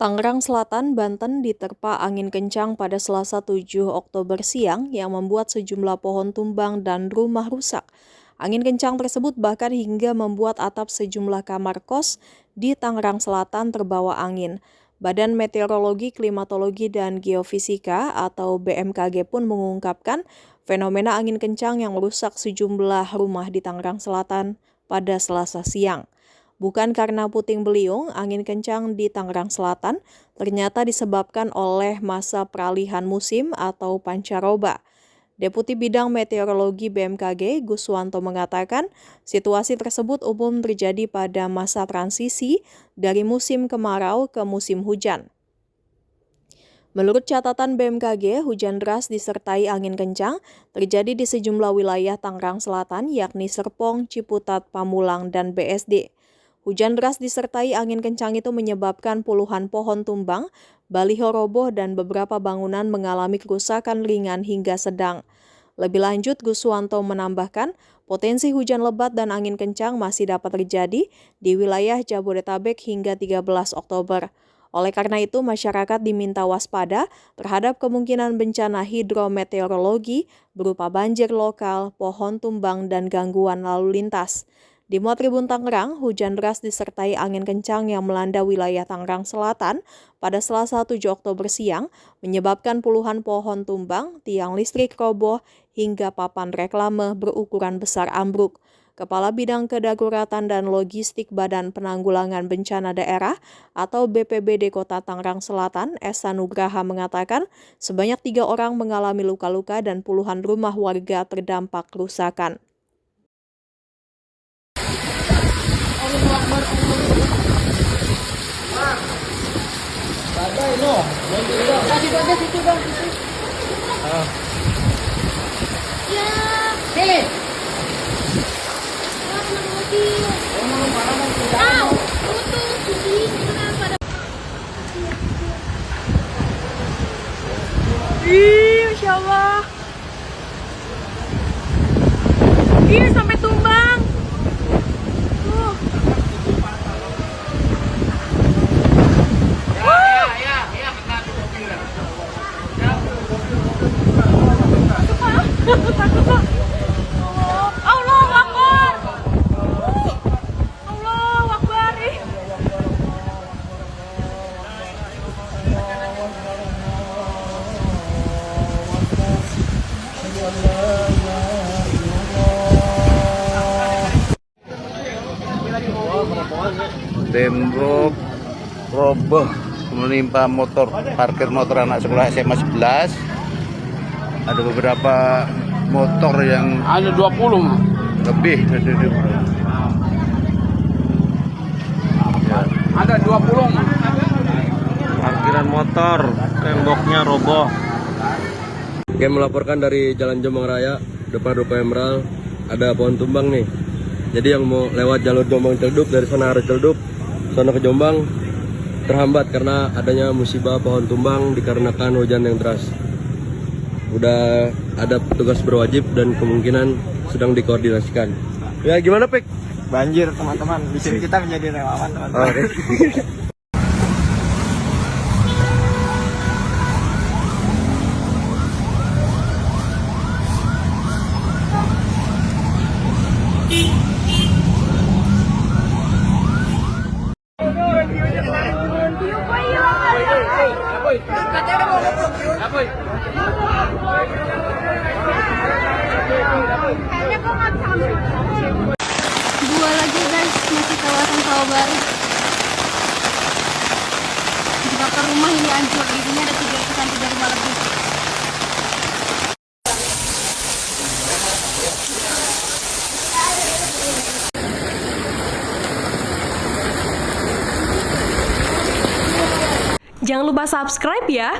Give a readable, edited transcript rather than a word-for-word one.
Tangerang Selatan, Banten diterpa angin kencang pada Selasa 7 Oktober siang yang membuat sejumlah pohon tumbang dan rumah rusak. Angin kencang tersebut bahkan hingga membuat atap sejumlah kamar kos di Tangerang Selatan terbawa angin. Badan Meteorologi, Klimatologi, dan Geofisika atau BMKG pun mengungkapkan fenomena angin kencang yang merusak sejumlah rumah di Tangerang Selatan pada Selasa siang. Bukan karena puting beliung, angin kencang di Tangerang Selatan ternyata disebabkan oleh masa peralihan musim atau pancaroba. Deputi Bidang Meteorologi BMKG, Guswanto mengatakan, situasi tersebut umum terjadi pada masa transisi dari musim kemarau ke musim hujan. Menurut catatan BMKG, hujan deras disertai angin kencang terjadi di sejumlah wilayah Tangerang Selatan yakni Serpong, Ciputat, Pamulang, dan BSD. Hujan deras disertai angin kencang itu menyebabkan puluhan pohon tumbang, baliho roboh, dan beberapa bangunan mengalami kerusakan ringan hingga sedang. Lebih lanjut, Guswanto menambahkan, potensi hujan lebat dan angin kencang masih dapat terjadi di wilayah Jabodetabek hingga 13 Oktober. Oleh karena itu, masyarakat diminta waspada terhadap kemungkinan bencana hidrometeorologi berupa banjir lokal, pohon tumbang, dan gangguan lalu lintas. Di Tribun Tangerang, hujan deras disertai angin kencang yang melanda wilayah Tangerang Selatan pada Selasa 7 Oktober siang menyebabkan puluhan pohon tumbang, tiang listrik roboh, hingga papan reklame berukuran besar ambruk. Kepala Bidang Kedaruratan dan Logistik Badan Penanggulangan Bencana Daerah atau BPBD Kota Tangerang Selatan, Esa Nugraha mengatakan sebanyak 3 orang mengalami luka-luka dan puluhan rumah warga terdampak kerusakan. Ih, Masya Allah. Ih, sampai tumbang. Takut kok. Allahu Akbar. Allahu Akbar. Tembok roboh menimpa parkir motor anak sekolah SMA 11. Ada beberapa motor yang ada 20 lebih ada 20 parkiran motor, temboknya roboh. Oke, melaporkan dari Jalan Jombang Raya, depan Ruko Emerald, ada pohon tumbang nih. Jadi yang mau lewat jalur Jombang Celduk dari sana arah Celduk, sana ke Jombang, terhambat karena adanya musibah pohon tumbang dikarenakan hujan yang deras. Udah ada petugas berwajib dan kemungkinan sedang dikoordinasikan. Ya gimana, Pek? Banjir teman-teman, di sini kita menjadi relawan teman-teman. Oke. Dua lagi guys, masih kawasan Sawah Baru. Dibakar rumah ini hancur, di sini ada 3 rumah lebih. Jangan lupa subscribe ya.